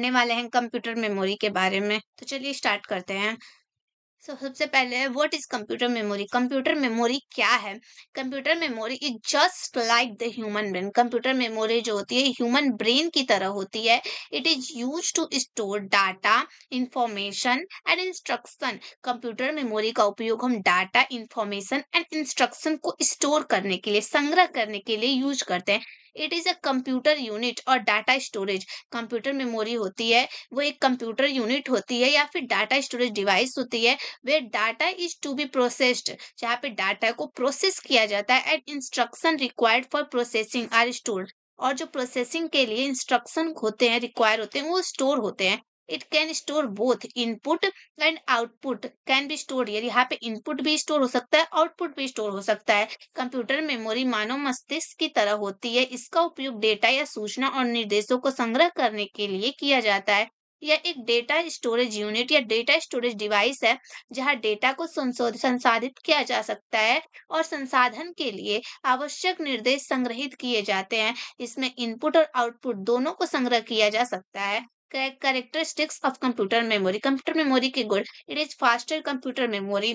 पढ़ने वाले हैं कंप्यूटर मेमोरी के बारे में। तो चलिए स्टार्ट करते हैं। सबसे पहले what is computer memory? Computer memory क्या है? Computer memory is just like the human brain. Computer memory जो होती है ह्यूमन ब्रेन की तरह होती है। It is use to store data, information and instruction. Computer memory का उपयोग हम डाटा, इंफॉर्मेशन एंड इंस्ट्रक्शन को स्टोर करने के लिए, संग्रह करने के लिए यूज करते हैं। It is a computer unit और डाटा स्टोरेज। कंप्यूटर मेमोरी होती है वो एक कंप्यूटर यूनिट होती है या फिर डाटा स्टोरेज डिवाइस होती है where data is to be processed, जहाँ पे डाटा को प्रोसेस किया जाता है and instruction required for processing are stored. और जो प्रोसेसिंग के लिए इंस्ट्रक्शन होते हैं, रिक्वायर होते हैं, वो स्टोर होते हैं। It can store both input and output can be store. यहाँ पे इनपुट भी स्टोर हो सकता है, आउटपुट भी स्टोर हो सकता है। कंप्यूटर मेमोरी मानव मस्तिष्क की तरह होती है। इसका उपयोग डेटा या सूचना और निर्देशों को संग्रह करने के लिए किया जाता है। यह एक डेटा स्टोरेज यूनिट या डेटा स्टोरेज डिवाइस है जहां डेटा को संसाधित किया जा सकता है और संसाधन के लिए आवश्यक निर्देश संग्रहित किए जाते हैं। इसमें इनपुट और आउटपुट दोनों को संग्रह किया जा सकता है। Characteristics of computer memory. Computer memory के गुण। It is faster computer memory.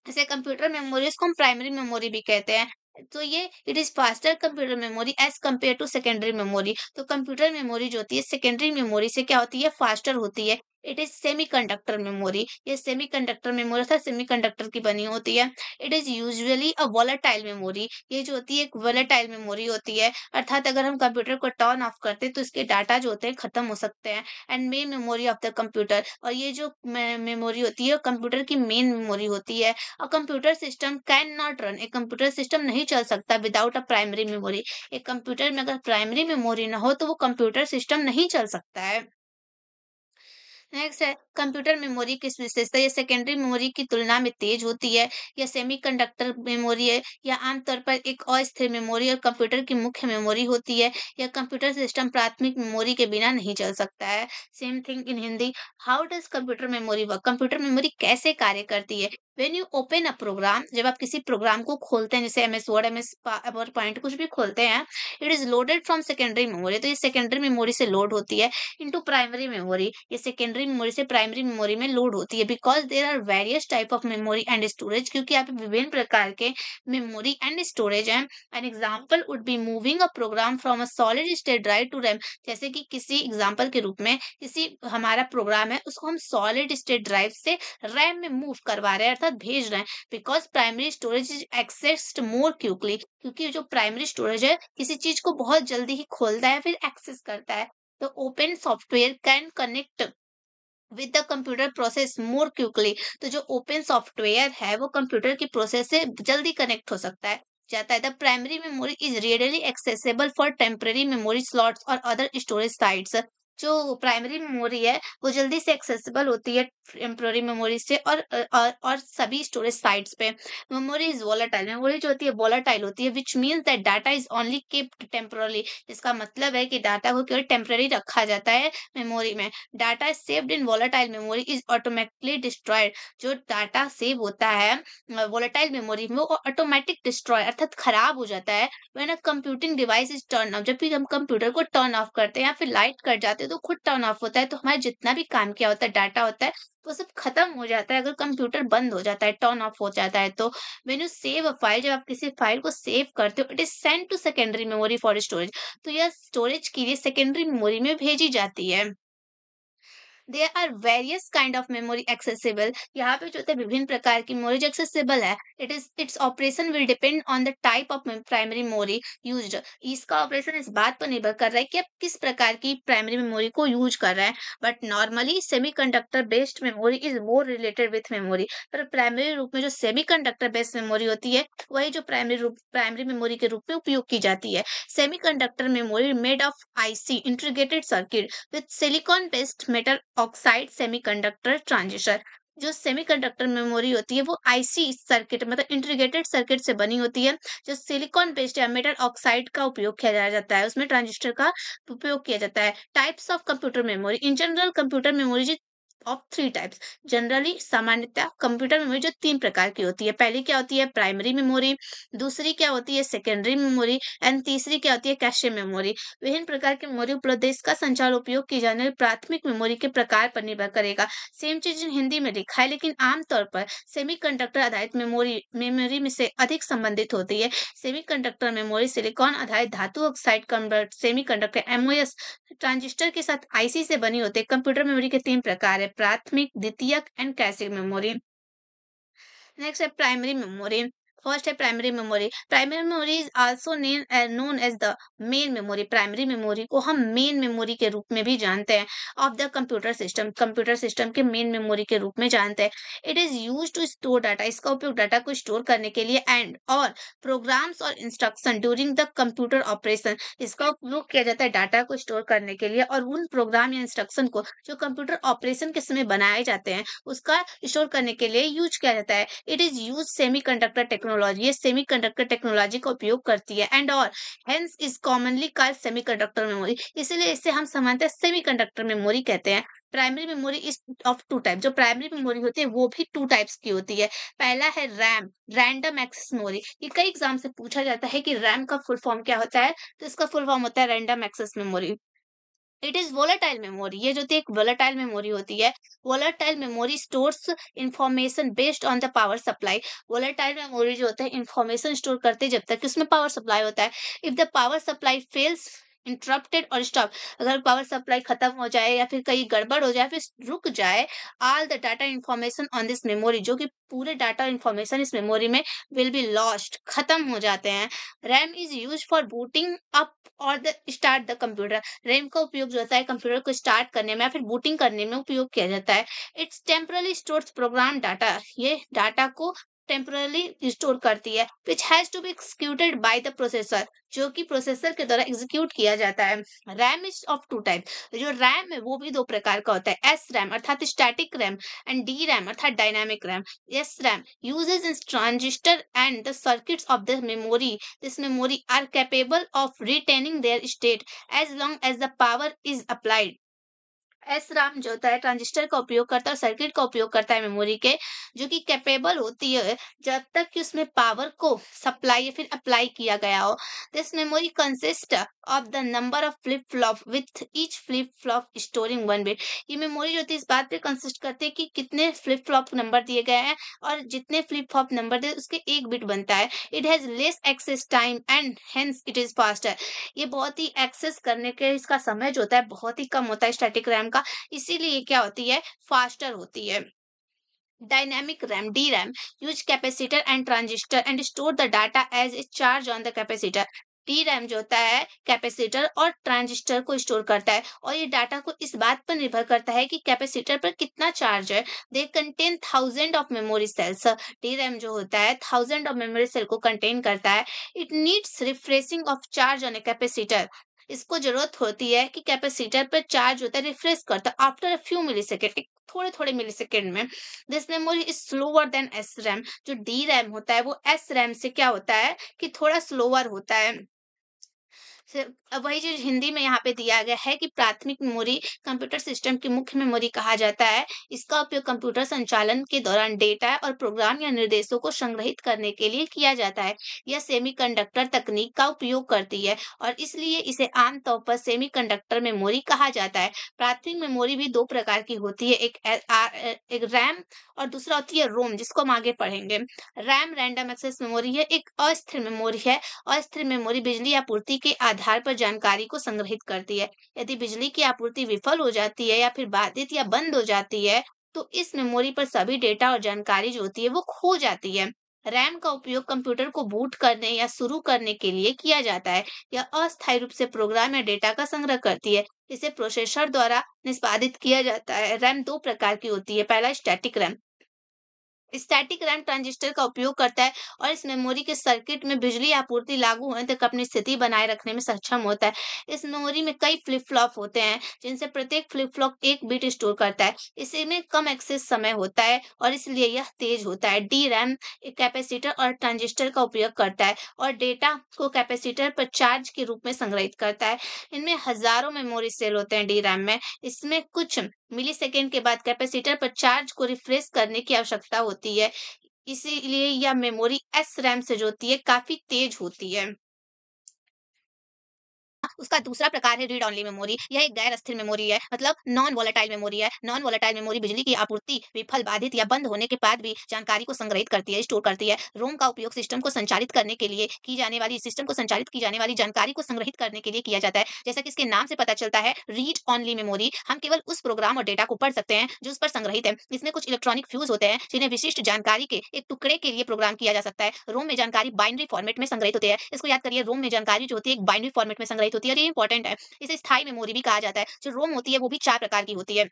जैसे कंप्यूटर मेमोरी इसको हम प्राइमरी मेमोरी भी कहते हैं। तो ये it is faster computer memory as compare to secondary memory. तो कंप्यूटर मेमोरी जो होती है सेकेंडरी मेमोरी से क्या होती है, फास्टर होती है। It is semiconductor memory. ये सेमीकंडक्टर मेमोरी अर्थात सेमीकंडक्टर की बनी होती है। It is usually a volatile memory. ये जो होती है एक वोलेटाइल मेमोरी होती है, अर्थात अगर हम कंप्यूटर को टर्न ऑफ करते हैं तो इसके डाटा जो होते हैं खत्म हो सकते हैं। And main memory of the computer. और ये जो मेमोरी होती है कंप्यूटर की मेन मेमोरी होती है। A computer system cannot run। एक कंप्यूटर सिस्टम नहीं चल सकता विदाउट अ प्राइमरी मेमोरी। एक कंप्यूटर में अगर प्राइमरी मेमोरी ना हो तो वो कंप्यूटर सिस्टम नहीं चल सकता है। नेक्स्ट है कंप्यूटर मेमोरी की विशेषता। ये सेकेंडरी मेमोरी की तुलना में तेज होती है। या सेमीकंडक्टर मेमोरी है या आमतौर पर एक अस्थिर मेमोरी और कंप्यूटर की मुख्य मेमोरी होती है। यह कंप्यूटर सिस्टम प्राथमिक मेमोरी के बिना नहीं चल सकता है। Same thing in Hindi. How does computer memory work? Computer memory कैसे कार्य करती है? When you open a program, जब आप किसी प्रोग्राम को खोलते हैं जैसे MS word, MS PowerPoint कुछ भी खोलते हैं, it is loaded from secondary memory. तो ये सेकेंडरी मेमोरी से लोड होती है इनटू प्राइमरी मेमोरी। ये सेकेंडरी मेमोरी से प्राइमरी मेमोरी में लोड होती है। Because there are various type of memory and storage, क्योंकि यहाँ पे विभिन्न प्रकार के मेमोरी एंड स्टोरेज हैं। An example would be moving a program from a solid state drive to RAM. जैसे कि किसी एग्जाम्पल के रूप में किसी हमारा प्रोग्राम है उसको हम सॉलिड स्टेट ड्राइव से रैम में मूव करवा रहे हैं अर्थात भेज रहे हैं। Because primary storage is accessed more quickly, क्योंकि जो प्राइमरी स्टोरेज है किसी चीज को बहुत जल्दी ही खोलता है फिर एक्सेस करता है। तो open software can connect with the computer process more quickly. तो जो ओपन सॉफ्टवेयर है वो कंप्यूटर की प्रोसेस से जल्दी कनेक्ट हो सकता है जाता है। The primary memory is readily accessible for temporary memory slots और अदर स्टोरेज साइट्स। जो प्राइमरी मेमोरी है वो जल्दी से एक्सेसिबल होती है टेम्पररी मेमोरी से और सभी स्टोरेज साइट्स पे। Memory is volatile. मेमोरी जो होती है वोलेटाइल होती है which means that data is only kept temporarily. इसका मतलब है कि डाटा को केवल टेम्पररी रखा जाता है मेमोरी में। Data saved in volatile memory is automatically destroyed. जो डाटा सेव होता है वोलेटाइल मेमोरी में वो ऑटोमेटिक डिस्ट्रॉय अर्थात खराब हो जाता है when a computing device is turn off. जब भी हम कंप्यूटर को टर्न ऑफ करते हैं या फिर लाइट कट जाते हैं तो खुद टर्न ऑफ होता है, तो हमारा जितना भी काम किया होता है डाटा होता है वो सब खत्म हो जाता है अगर कंप्यूटर बंद हो जाता है, टर्न ऑफ हो जाता है। तो when you save a file, जब आप किसी फाइल को सेव करते हो it is send to secondary memory for storage. तो यह स्टोरेज के लिए सेकेंडरी मेमोरी में भेजी जाती है। There are various kind of memory accessible. यहाँ पे जो होता है विभिन्न प्रकार की मेमोरी एक्सेसिबल है। It's operation will depend on the type of primary memory used. इसका ऑपरेशन इस बात पर निर्भर कर रहा है कि आप किस प्रकार की प्राइमरी मेमोरी को यूज कर रहे हैं। But normally semiconductor based memory is more related with memory. पर प्राइमरी रूप में जो सेमीकंडक्टर बेस्ड मेमोरी होती है वही जो प्राइमरी मेमोरी के रूप में उपयोग की जाती है। Semiconductor memory made of IC integrated circuit with silicon based metal oxide semiconductor transistor. जो सेमीकंडक्टर मेमोरी होती है वो आईसी सर्किट मतलब इंटीग्रेटेड सर्किट से बनी होती है। जो सिलिकॉन बेस्ड या मेटल ऑक्साइड का उपयोग किया जाता है उसमें ट्रांजिस्टर का उपयोग किया जाता है। Types of computer memory. In general computer memory of three types. Generally सामान्यतः कंप्यूटर मेमोरी जो तीन प्रकार की होती है। पहली क्या होती है प्राइमरी मेमोरी, दूसरी क्या होती है सेकेंडरी मेमोरी एंड तीसरी क्या होती है कैशे मेमोरी। विभिन्न प्रकार की मेमोरी उपलब्ध है। इसका संचार उपयोग की जाने वाली प्राथमिक मेमोरी के प्रकार पर निर्भर करेगा। सेम चीज हिंदी में लिखा है लेकिन आमतौर पर सेमीकंडक्टर आधारित मेमोरी मेमोरी में से अधिक संबंधित होती है। सेमीकंडक्टर मेमोरी सिलिकॉन आधारित धातु oxide convert semiconductor MOS transistor के साथ आईसी से बनी होती है। कंप्यूटर मेमोरी के तीन प्रकार है प्राथमिक, द्वितीयक एंड कैशे मेमोरी। नेक्स्ट है प्राइमरी मेमोरी। फर्स्ट है primary memory. Primary memory is also known as the main memory. Primary memory को हम मेन मेमोरी के रूप में भी जानते हैं of the computer system. Computer system के मेन मेमोरी के रूप में जानते हैं। It is use to store data. इसका उपयोग डाटा को स्टोर करने के लिए एंड और प्रोग्राम्स और instruction during the computer operation. इसका उपयोग किया जाता है डाटा को स्टोर करने के लिए और उन प्रोग्राम या इंस्ट्रक्शन को जो कंप्यूटर ऑपरेशन के समय बनाए जाते हैं उसका स्टोर करने के लिए यूज किया जाता है। It is use semiconductor technology. ये सेमीकंडक्टर टेक्नोलॉजी का उपयोग करती है एंड और hence is commonly called semiconductor memory. इसलिए इसे हम सामान्यतः सेमीकंडक्टर मेमोरी कहते हैं। Primary memory is of two type. जो प्राइमरी मेमोरी होती है वो भी टू टाइप्स की होती है। पहला है रैम, रैंडम एक्सेस मेमोरी। ये कई एग्जाम से पूछा जाता है कि रैम का फुल फॉर्म क्या होता है, तो इसका फुल फॉर्म होता है random access memory. It is volatile memory. ये जो होती है एक वोलेटाइल मेमोरी होती है। Volatile memory stores information based on the power supply. Volatile memory जो होता है इंफॉर्मेशन स्टोर करते हैं जब तक कि उसमें पावर सप्लाई होता है। If the power supply fails, interrupted और स्टॉप, अगर पावर सप्लाई खत्म हो जाए या फिर कहीं गड़बड़ हो जाए फिर रुक जाए, all the data information on this memory, जो कि पूरे डाटा इंफॉर्मेशन इस मेमोरी में विल बी लॉस्ट, खत्म हो जाते हैं। RAM is use for booting up और the start the computer. RAM का उपयोग जो होता है कंप्यूटर को स्टार्ट करने में या फिर बूटिंग करने में उपयोग किया जाता है। It's temporarily stores program data. ये डाटा को टेम्परली स्टोर करती है which has to be executed by the processor, जो कि प्रोसेसर के द्वारा एग्जीक्यूट किया जाता है। RAM is of two type. जो रैम है वो भी दो प्रकार का होता है, एस रैम अर्थात static RAM and D RAM अर्थात dynamic RAM. S RAM uses its transistor and the circuits of the memory. This memory are capable of retaining their state as long as the power is applied. S Ram जो होता है transistor का उपयोग करता है और circuit का उपयोग करता है मेमोरी के, जो कि कैपेबल होती है जब तक कि उसमें पावर को सप्लाई या फिर अप्लाई किया गया हो। This memory consist of the number of flip flop with each flip flop storing one bit. ये मेमोरी जो होती है इस बात पे कंसिस्ट करती है कि कितने फ्लिप फ्लॉप नंबर दिए गए हैं और जितने फ्लिप फ्लॉप नंबर दिए उसके एक बिट बनता है। It has less access time and hence it is faster. ये बहुत ही एक्सेस करने के इसका समय जो होता है बहुत ही कम होता है स्टैटिक रैम का, इसीलिए क्या होती है फास्टर होती है। Dynamic RAM D RAM use capacitor and transistor and store the data as a charge on the capacitor. D RAM जो होता है कैपेसिटर और ट्रांजिस्टर को स्टोर करता है और ये डाटा को इस बात पर निर्भर करता है कि कैपेसिटर पर कितना चार्ज है। They contain thousand of memory cells. D RAM जो होता है थाउजेंड ऑफ मेमोरी सेल को कंटेन करता है। It needs refreshing of charge on a capacitor. इसको जरूरत होती है कि कैपेसिटर पर चार्ज होता है रिफ्रेश करता है after a few millisecond, थोड़े थोड़े मिली सेकेंड में। This memory is slower than S RAM. जो डी रैम होता है वो एस रैम से क्या होता है कि थोड़ा स्लोअर होता है। अब वही चीज हिंदी में यहाँ पे दिया गया है कि प्राथमिक मेमोरी कंप्यूटर सिस्टम की मुख्य मेमोरी कहा जाता है। इसका उपयोग कंप्यूटर संचालन के दौरान डेटा और प्रोग्राम या निर्देशों को संग्रहित करने के लिए किया जाता है। यह सेमीकंडक्टर तकनीक का उपयोग करती है और इसलिए इसे आमतौर पर सेमीकंडक्टर मेमोरी कहा जाता है। प्राथमिक मेमोरी भी दो प्रकार की होती है, एक रैम और दूसरा होती है रोम, जिसको हम आगे पढ़ेंगे। रैम रैंडम एक्सेस मेमोरी है, एक अस्थिर मेमोरी है। अस्थिर मेमोरी बिजली आपूर्ति के आधार पर जानकारी को संग्रहित करती है। यदि बिजली की आपूर्ति विफल हो जाती है या फिर बाधित या बंद हो जाती है तो इस मेमोरी पर सभी डेटा और जानकारी जो होती है वो खो जाती है। रैम का उपयोग कंप्यूटर को बूट करने या शुरू करने के लिए किया जाता है। यह अस्थायी रूप से प्रोग्राम या डेटा का संग्रह करती है। इसे प्रोसेसर द्वारा निष्पादित किया जाता है। रैम दो प्रकार की होती है। पहला static RAM. Static RAM transistor का उपयोग करता है और इस मेमोरी के सर्किट में बिजली आपूर्ति लागू होने तक अपनी स्थिति बनाए रखने में सक्षम होता है। इस मेमोरी में कई फ्लिप फ्लॉप होते हैं जिनसे प्रत्येक फ्लिप फ्लॉप एक बिट स्टोर करता है। इसमें कम एक्सेस समय होता है और इसलिए यह तेज होता है। डी रैम एक कैपेसिटर और ट्रांजिस्टर का उपयोग करता है और डेटा को कैपेसिटर पर चार्ज के रूप में संग्रहित करता है। इनमें हजारों मेमोरी सेल होते हैं डी रैम में। इसमें कुछ मिलीसेकंड के बाद कैपेसिटर पर चार्ज को रिफ्रेश करने की आवश्यकता होती है। इसीलिए यह मेमोरी एसरैम से जो होती है काफ़ी तेज़ होती है। उसका दूसरा प्रकार है रीड ओनली मेमोरी। यह एक गैर अस्थिर मेमोरी है, मतलब नॉन वोलेटाइल मेमोरी है। नॉन वोलेटाइल मेमोरी बिजली की आपूर्ति विफल, बाधित या बंद होने के बाद भी जानकारी को संग्रहित करती है, स्टोर करती है। रोम का उपयोग सिस्टम को संचालित की जाने वाली जानकारी को संग्रहित करने के लिए किया जाता है। जैसा कि इसके नाम से पता चलता है, रीड ओनली मेमोरी, हम केवल उस प्रोग्राम और डेटा को पढ़ सकते हैं जो उस पर संग्रहित है। इसमें कुछ इलेक्ट्रॉनिक फ्यूज होते हैं जिन्हें विशिष्ट जानकारी के एक टुकड़े के लिए प्रोग्राम किया जा सकता है। रोम में जानकारी बाइनरी फॉर्मेट में संग्रहित होती है। इसको याद करिए, रोम में जानकारी जो होती है एक बाइनरी फॉर्मेट में संग्रहित होती है और ये इंपॉर्टेंट है। इसे स्थायी मेमोरी भी कहा जाता है। जो रोम होती है वो भी 4 प्रकार की होती है।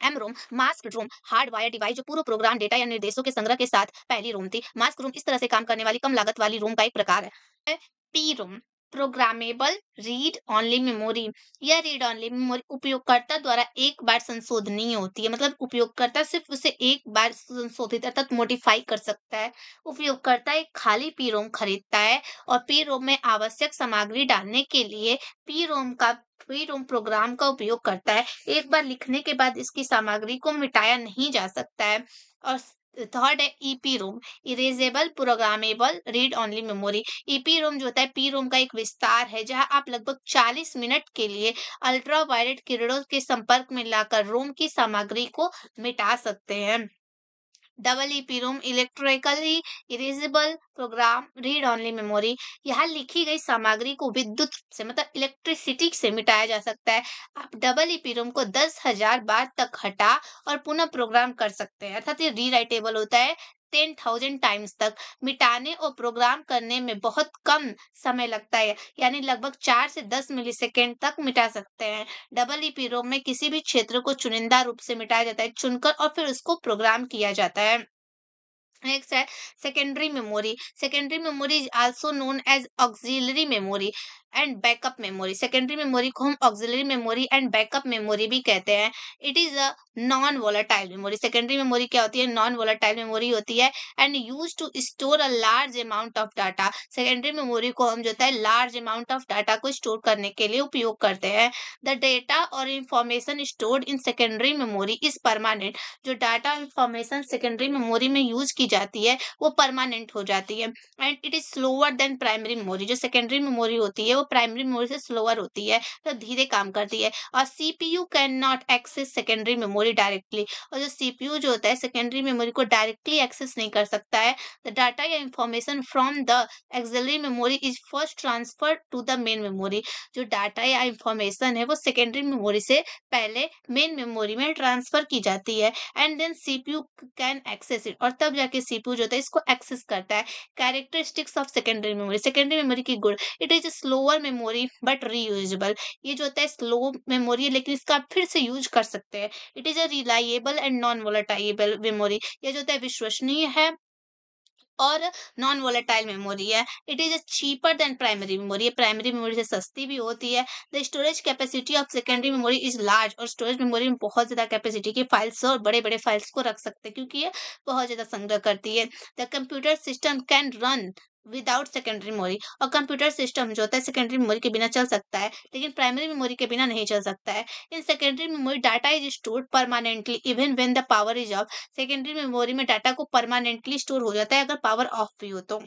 एमरोम, मास्क रोम, हार्ड वायर डिवाइस जो पूर्व प्रोग्राम डेटा या निर्देशों के संग्रह के साथ पहली रोम थी। मास्क रोम इस तरह से काम करने वाली कम लागत वाली रोम का एक प्रकार है। P ROM, programmable read only memory. यह रीड ओनली मेमोरी उपयोगकर्ता द्वारा एक बार संशोधनीय होती है, मतलब उपयोगकर्ता सिर्फ उसे एक बार संशोधित अर्थात मॉडिफाई कर सकता है। उपयोगकर्ता एक खाली पी रोम खरीदता है और पी रोम में आवश्यक सामग्री डालने के लिए पी रोम का पी रोम प्रोग्राम का उपयोग करता है। एक बार लिखने के बाद इसकी सामग्री को मिटाया नहीं जा सकता है। और थर्ड है EP ROM, erasable programmable read only memory. EP ROM जो होता है पी रोम का एक विस्तार है, जहां आप लगभग 40 मिनट के लिए अल्ट्रा वायलेट किरणों के संपर्क में लाकर रोम की सामग्री को मिटा सकते हैं। Double EP ROM, electrically erasable program read only memory. यहाँ लिखी गई सामग्री को विद्युत से, मतलब इलेक्ट्रिसिटी से मिटाया जा सकता है। आप डबल ईपी रोम को 10,000 बार तक हटा और पुनः प्रोग्राम कर सकते हैं, अर्थात ये रीराइटेबल होता है 10,000 टाइम्स तक। मिटाने और प्रोग्राम करने में बहुत कम समय लगता है, यानी लगभग 4 से 10 मिलीसेकेंड तक मिटा सकते हैं। डबल ईपी रोम में किसी भी क्षेत्र को चुनिंदा रूप से मिटाया जाता है, चुनकर और फिर उसको प्रोग्राम किया जाता है। नेक्स्ट है secondary memory. Secondary memory is also known as auxiliary memory and backup memory. Secondary memory को हम auxiliary memory and backup memory भी कहते हैं। It is a non volatile memory. Secondary memory क्या होती है? नॉन वोलेटाइल मेमोरी होती है and use to store a large amount of data. Secondary memory को हम जो होता है लार्ज अमाउंट ऑफ डाटा को स्टोर करने के लिए उपयोग करते हैं। द डेटा और information stored in secondary memory is permanent. जो डाटा इंफॉर्मेशन सेकेंडरी मेमोरी में यूज की जाती है वो परमानेंट हो जाती है। And it is slower then primary memory. जो सेकेंडरी मेमोरी होती है वो प्राइमरी मेमोरी से स्लोअर होती है, तो धीरे काम करती है। और CPU can not access secondary memory directly. और जो सीपीयू जो होता है सेकेंडरी मेमोरी को डायरेक्टली एक्सेस नहीं कर सकता है। द डाटा या information from the auxiliary memory is first transfer to the main memory. जो डाटा या इंफॉर्मेशन है वो सेकेंडरी मेमोरी से पहले मेन मेमोरी में ट्रांसफर की जाती है and then CPU can access it, और तब जाके सीपीयू जो होता है इसको एक्सेस करता है। Characteristics of secondary memory. Secondary memory की गुण, it is slower memory but reusable. ये जो होता है स्लो मेमोरी है लेकिन इसका आप फिर से यूज कर सकते हैं। It is a reliable and non volatile memory. ये जो होता है विश्वसनीय है और नॉन वोलेटाइल मेमोरी है। It is cheaper than primary memory. ये प्राइमरी मेमोरी से सस्ती भी होती है। The storage capacity of secondary memory is large. और स्टोरेज मेमोरी में बहुत ज्यादा कैपेसिटी की फाइल्स और बड़े बड़े फाइल्स को रख सकते हैं क्योंकि ये बहुत ज्यादा संग्रह करती है। The computer system can run without secondary memory. और कंप्यूटर सिस्टम जो होता है सेकेंडरी मेमोरी के बिना चल सकता है लेकिन प्राइमरी मेमोरी के बिना नहीं चल सकता है। In secondary memory data is stored permanently even when the power is of. Secondary memory में डाटा को परमानेंटली स्टोर हो जाता है अगर पावर ऑफ भी हो तो।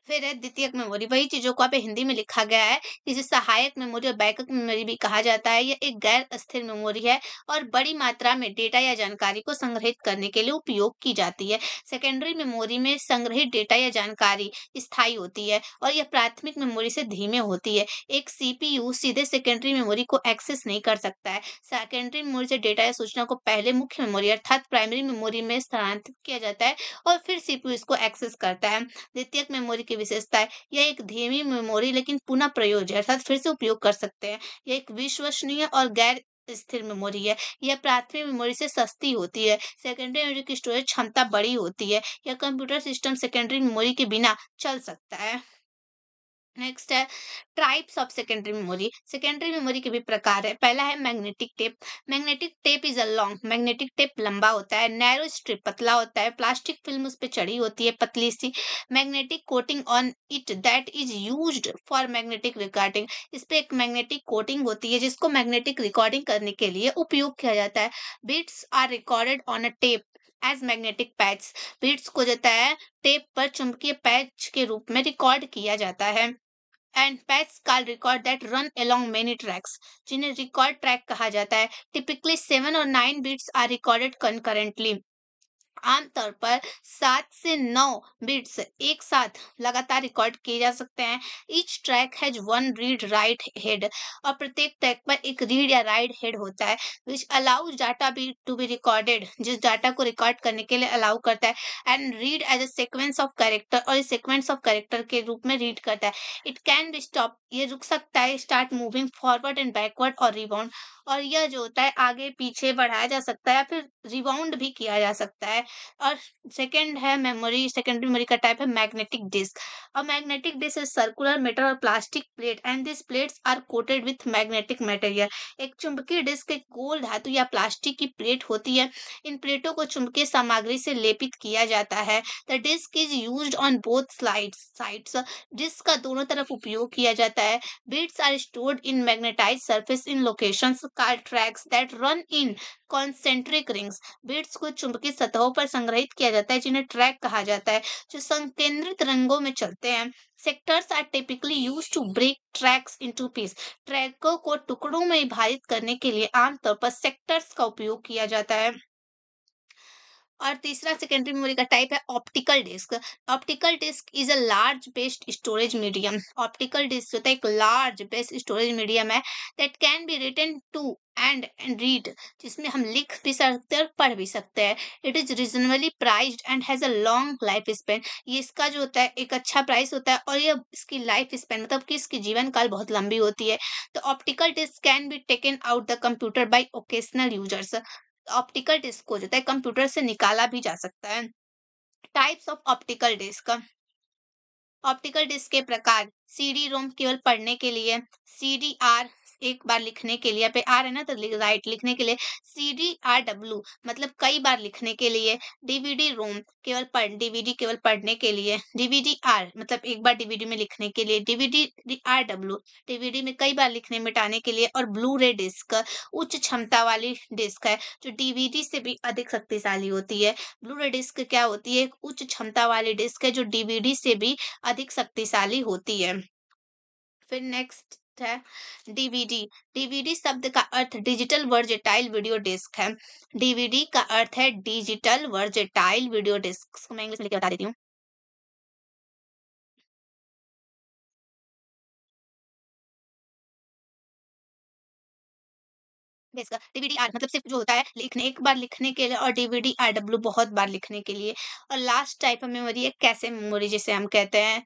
फिर है द्वितीयक मेमोरी। वही चीजों को आप हिंदी में लिखा गया है। इसे सहायक मेमोरी और बैकअप मेमोरी भी कहा जाता है। यह एक गैर अस्थिर मेमोरी है और बड़ी मात्रा में डेटा या जानकारी को संग्रहित करने के लिए उपयोग की जाती है। सेकेंडरी मेमोरी में संग्रहित डेटा या जानकारी स्थायी होती है और यह प्राथमिक मेमोरी से धीमे होती है। एक सीपीयू सीधे सेकेंडरी मेमोरी को एक्सेस नहीं कर सकता है। सेकेंडरी मेमोरी से डेटा या सूचना को पहले मुख्य मेमोरी अर्थात प्राइमरी मेमोरी में स्थानांतरित किया जाता है और फिर सीपीयू इसको एक्सेस करता है। द्वितीयक मेमोरी की विशेषता है, यह एक धीमी मेमोरी लेकिन पुनः प्रयोज्य अर्थात फिर से उपयोग कर सकते हैं। यह एक विश्वसनीय और गैर स्थिर मेमोरी है। यह प्राथमिक मेमोरी से सस्ती होती है। सेकेंडरी मेमोरी की स्टोरेज क्षमता बड़ी होती है। यह कंप्यूटर सिस्टम सेकेंडरी मेमोरी के बिना चल सकता है। नेक्स्ट है types of secondary memory. Secondary memory के भी प्रकार है। पहला है magnetic tape. Magnetic tape is a long, magnetic tape लंबा होता है, नैरो स्ट्रिप पतला होता है, प्लास्टिक फिल्म उस पे चढ़ी होती है पतली सी, magnetic coating on it that is used for magnetic recording. इस पे एक मैग्नेटिक कोटिंग होती है जिसको मैग्नेटिक रिकॉर्डिंग करने के लिए उपयोग किया जाता है। Bits are recorded on a tape as magnetic patch. Bits को जो है टेप पर चुंबकीय पैच के रूप में रिकॉर्ड किया जाता है। And patch call record that run along many tracks, जिन्हें रिकॉर्ड ट्रैक कहा जाता है। टिपिकली 7 और 9 बीट्स आर रिकॉर्डेड concurrently। आमतौर पर 7 से 9 बिट्स एक साथ लगातार रिकॉर्ड किए जा सकते हैं। Each track has one read write head, और प्रत्येक ट्रैक पर एक रीड या राइट हेड होता है which allows data be to be recorded, जिस डाटा को रिकॉर्ड करने के लिए अलाउ करता है। And read as a sequence of character, और इस सीक्वेंस ऑफ कैरेक्टर के रूप में रीड करता है। इट कैन बी स्टॉप, ये रुक सकता है, start moving forward and backward और रिबाउंड, और यह जो होता है आगे पीछे बढ़ाया जा सकता है या फिर रिबाउंड भी किया जा सकता है। और सेकंड है मेमोरी, सेकेंडरी मेमोरी का टाइप है magnetic disk. A magnetic disk is circular metal और plastic plate and this plates are coated with magnetic material. एक चुंबकीय डिस्क एक गोल धातु या प्लास्टिक की प्लेट होती है। इन प्लेटों को चुंबकीय सामग्री से लेपित किया जाता है। The disk is used on both sides. Disk का दोनों तरफ उपयोग किया जाता है। Bits are stored in magnetized surface in locations called tracks that run in concentric rings। Bits को चुंबकीय सतहों पर संग्रहित किया जाता है जिन्हें ट्रैक कहा जाता है, जो संकेंद्रित रंगों में चलते हैं। Sectors are typically used to break tracks into piece. ट्रैकों को टुकड़ों में विभाजित करने के लिए आमतौर पर सेक्टर्स का उपयोग किया जाता है। और तीसरा सेकेंडरी मेमोरी का टाइप है optical disc. Optical disc is a large based storage medium. Optical disc होता है एक लार्ज बेस्ड स्टोरेज मीडियम है that can be written to and read, जिसमें हम लिख भी सकते हैं और पढ़ भी सकते हैं। It is reasonably priced and has a long life span. ये इसका जो होता है एक अच्छा प्राइस होता है, और ये इसकी लाइफ स्पेन मतलब कि इसकी जीवन काल बहुत लंबी होती है। तो optical disc can be taken out the computer by occasional users. Optical disc को जो है कंप्यूटर से निकाला भी जा सकता है। Types of optical disc. Optical disc के प्रकार: सीडी रोम केवल पढ़ने के लिए, सीडी आर एक बार लिखने के लिए, पे आर है ना तो राइट लिखने के लिए, सीडी आर डब्ल्यू मतलब कई बार लिखने के लिए, डीवीडी रोम डीवीडी केवल पढ़ने के लिए, डीवीडी आर मतलब एक बार डीवीडी में लिखने के लिए, डीवीडी आर डब्ल्यू डीवीडी में कई बार लिखने मिटाने के लिए, और ब्लू रे डिस्क उच्च क्षमता वाली डिस्क है जो डीवीडी से भी अधिक शक्तिशाली होती है। ब्लू रे डिस्क क्या होती है? एक उच्च क्षमता वाली डिस्क है जो डीवीडी से भी अधिक शक्तिशाली होती है। फिर नेक्स्ट है डीवीडी। डीवीडी शब्द का अर्थ डिजिटल वर्जेटाइल वीडियो डिस्क है। डीवीडी का अर्थ है डिजिटल वर्जेटाइल वीडियो डिस्क। इसको मैं इंग्लिश में लिख के बता देती हूँ। इसका डीवीडी आर मतलब सिर्फ जो होता है लिखने एक बार लिखने के लिए, और डीवीडी आर डब्ल्यू बहुत बार लिखने के लिए। और लास्ट टाइप ऑफ मेमोरी है कैसे मेमोरी, जिसे हम कहते हैं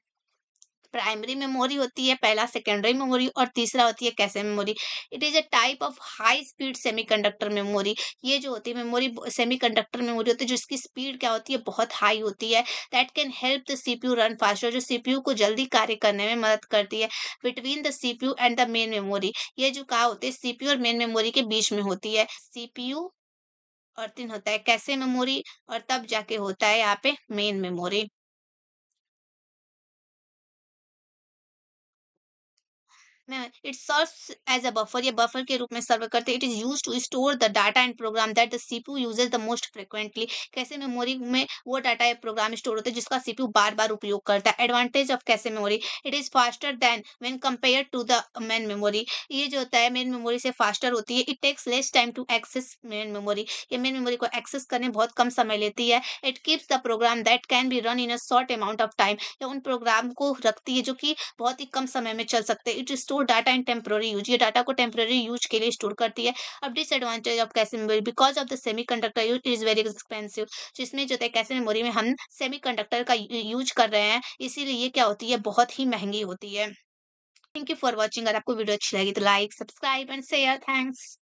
प्राइमरी मेमोरी होती है पहला, सेकेंडरी मेमोरी, और तीसरा होती है cache memory. It is a type of high speed semiconductor memory. ये जो होती है मेमोरी सेमीकंडक्टर मेमोरी होती है जिसकी स्पीड क्या होती है बहुत हाई होती है। That can help the CPU run faster, जो सीपीयू को जल्दी कार्य करने में मदद करती है। Between the CPU and the main memory, ये जो कहा होती है सीपीयू और मेन मेमोरी के बीच में होती है। सीपीयू और तीन होता है कैशे मेमोरी, और तब जाके होता है यहाँ पे मेन मेमोरी। में it serves as a buffer, ये बफर के रूप में सर्व करते हैं। It is use to store the data and program that the CPU uses the most frequently. Cache memory में वो डाटा या प्रोग्राम स्टोर होते हैं जिसका सीपीयू बार बार उपयोग करता है। Advantage of cache memory: it is faster than when compare to the main memory. ये जो होता है मेन मेमोरी से फास्टर होती है। It takes less time to access main memory, ये मेन मेमोरी को एक्सेस करने में बहुत कम समय लेती है। It keeps the program that can be run in a short amount of time, या उन प्रोग्राम को रखती है जो कि बहुत ही कम समय में चल सकते हैं। It store data in temporary use, ये डाटा को टेम्पररी यूज के लिए स्टोर करती है। अब disadvantage of cache memory: because of the semiconductor use is very expensive. जिसमें जो है कैशे मेमोरी में हम सेमीकंडक्टर का यूज कर रहे हैं, इसीलिए ये क्या होती है बहुत ही महंगी होती है। Thank you for watching. अगर आपको वीडियो अच्छी लगी तो like subscribe and share. Thanks.